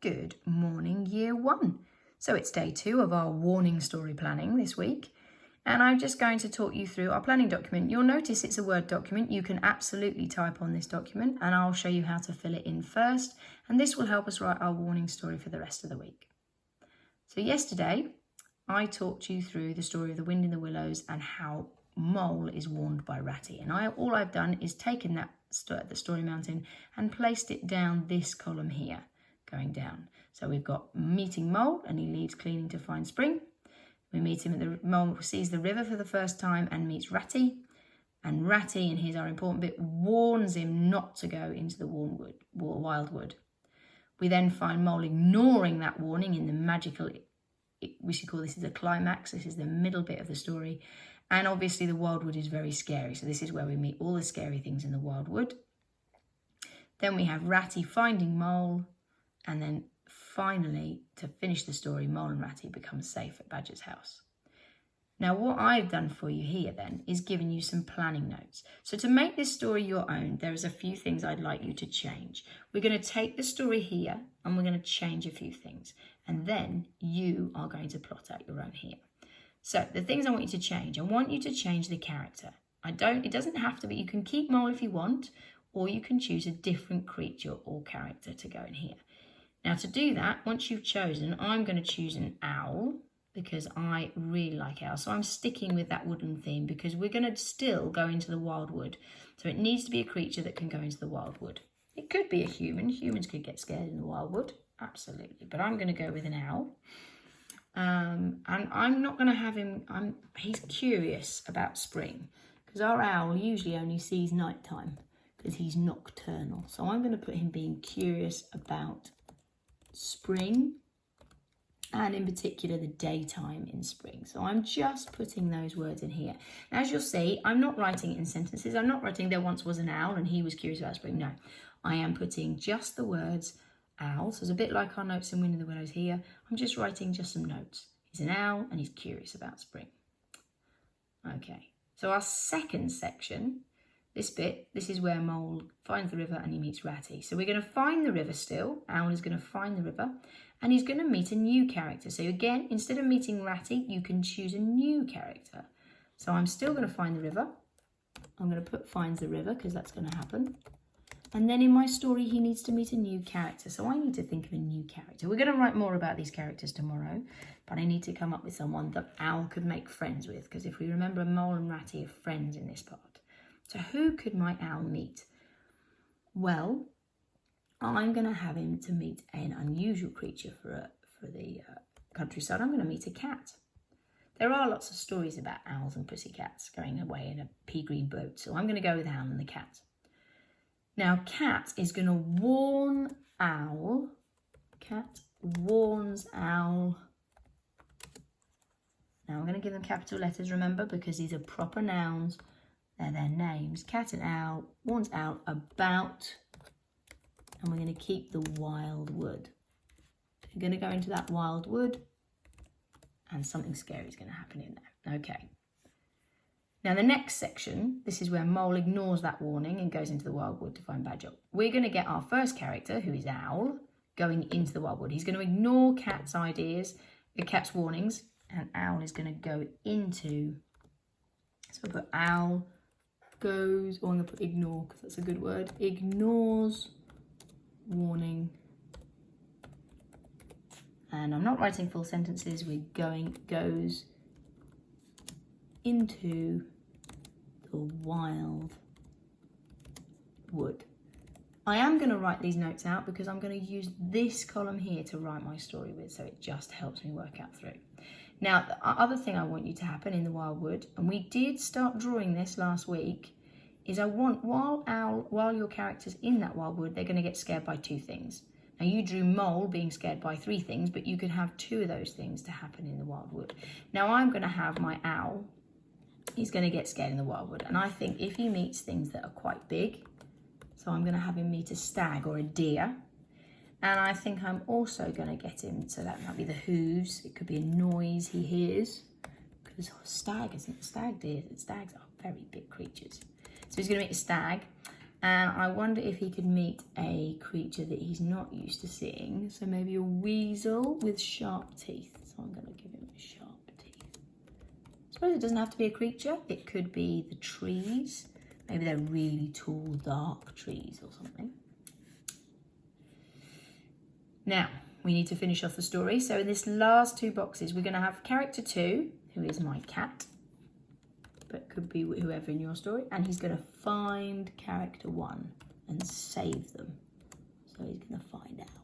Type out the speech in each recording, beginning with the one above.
Good morning, year one. So it's day 2 of our warning story planning this week. And I'm just going to talk you through our planning document. You'll notice it's a Word document. You can absolutely type on this document and I'll show you how to fill it in first. And this will help us write our warning story for the rest of the week. So yesterday, I talked you through the story of the wind in the willows and how Mole is warned by Ratty. And all I've done is taken that the story mountain and placed it down this column here, going down. So we've got meeting Mole and he leaves cleaning to find spring. We meet him at the Mole sees the river for the first time and meets Ratty. And Ratty, and here's our important bit, warns him not to go into the wildwood. We then find Mole ignoring that warning in the magical, we should call this is a climax. This is the middle bit of the story. And obviously the wildwood is very scary. So this is where we meet all the scary things in the wildwood. Then we have Ratty finding Mole. And then finally, to finish the story, Mole and Ratty become safe at Badger's house. Now, what I've done for you here then is given you some planning notes. So to make this story your own, there's a few things I'd like you to change. We're going to take the story here and we're going to change a few things. And then you are going to plot out your own here. So the things I want you to change, I want you to change the character. It doesn't have to be, you can keep Mole if you want, or you can choose a different creature or character to go in here. Now to do that, once you've chosen, I'm going to choose an owl because I really like owls. So I'm sticking with that woodland theme because we're going to still go into the wildwood. So it needs to be a creature that can go into the wildwood. It could be a human. Humans could get scared in the wildwood. Absolutely. But I'm going to go with an owl. And I'm not going to have him, he's curious about spring because our owl usually only sees nighttime because he's nocturnal. So I'm going to put him being curious about spring and in particular the daytime in spring. So I'm just putting those words in here. Now, as you'll see, I'm not writing it in sentences. I'm not writing there once was an owl and he was curious about spring. No, I am putting just the words owl. So it's a bit like our notes in Wind in the Willows here. I'm just writing just some notes. He's an owl and he's curious about spring. Okay, so our second section, this is where Mole finds the river and he meets Ratty. So we're going to find the river still. Owl is going to find the river and he's going to meet a new character. So again, instead of meeting Ratty, you can choose a new character. So I'm still going to find the river. I'm going to put finds the river because that's going to happen. And then in my story, he needs to meet a new character. So I need to think of a new character. We're going to write more about these characters tomorrow, but I need to come up with someone that Owl could make friends with. Because if we remember, Mole and Ratty are friends in this part. So who could my owl meet? Well, I'm going to have him to meet an unusual creature for the countryside. I'm going to meet a cat. There are lots of stories about owls and pussycats going away in a pea green boat. So I'm going to go with Owl and the cat. Now, Cat is going to warn Owl. Cat warns Owl. Now, I'm going to give them capital letters, remember, because these are proper nouns. They're their names. Cat and Owl warns Owl about, and we're going to keep the wildwood. We're going to go into that wildwood, and something scary is going to happen in there. Okay. Now, the next section, this is where Mole ignores that warning and goes into the wildwood to find Badger. We're going to get our first character, who is Owl, going into the wildwood. He's going to ignore Cat's ideas, Cat's warnings, and Owl is going to go into, so we'll put Owl goes, or I'm going to put ignore because that's a good word, ignores warning. And I'm not writing full sentences, we're goes into the wild wood. I am going to write these notes out because I'm going to use this column here to write my story with, so it just helps me work out through. Now, the other thing I want you to happen in the wildwood, and we did start drawing this last week, is I want while your character's in that wildwood, they're going to get scared by 2 things. Now, you drew Mole being scared by 3 things, but you could have 2 of those things to happen in the wildwood. Now, I'm going to have my owl. He's going to get scared in the wildwood. And I think if he meets things that are quite big, so I'm going to have him meet a stag or a deer. And I think I'm also going to get him, so that might be the hooves. It could be a noise he hears. Because stags are very big creatures. So he's going to meet a stag. And I wonder if he could meet a creature that he's not used to seeing. So maybe a weasel with sharp teeth. So I'm going to give him sharp teeth. I suppose it doesn't have to be a creature. It could be the trees. Maybe they're really tall, dark trees or something. Now, we need to finish off the story. So in this last 2 boxes, we're going to have character 2, who is my cat, but could be whoever in your story, and he's going to find character 1 and save them. So he's going to find Owl.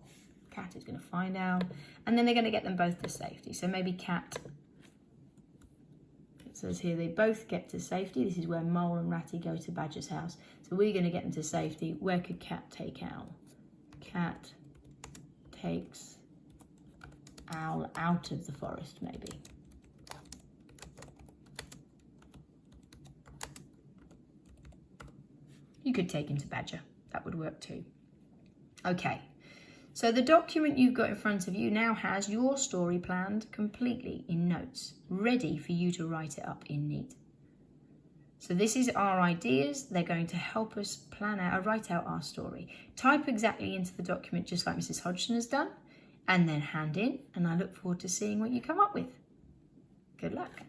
Cat is going to find Owl, and then they're going to get them both to safety. So maybe Cat, it says here, they both get to safety. This is where Mole and Ratty go to Badger's house. So we're going to get them to safety. Where could Cat take Owl? Cat takes Owl out of the forest, maybe. You could take him to Badger. That would work too. Okay, so the document you've got in front of you now has your story planned completely in notes, ready for you to write it up in neat. So this is our ideas. They're going to help us plan out, write out our story. Type exactly into the document just like Mrs. Hodgson has done, and then hand in, and I look forward to seeing what you come up with. Good luck.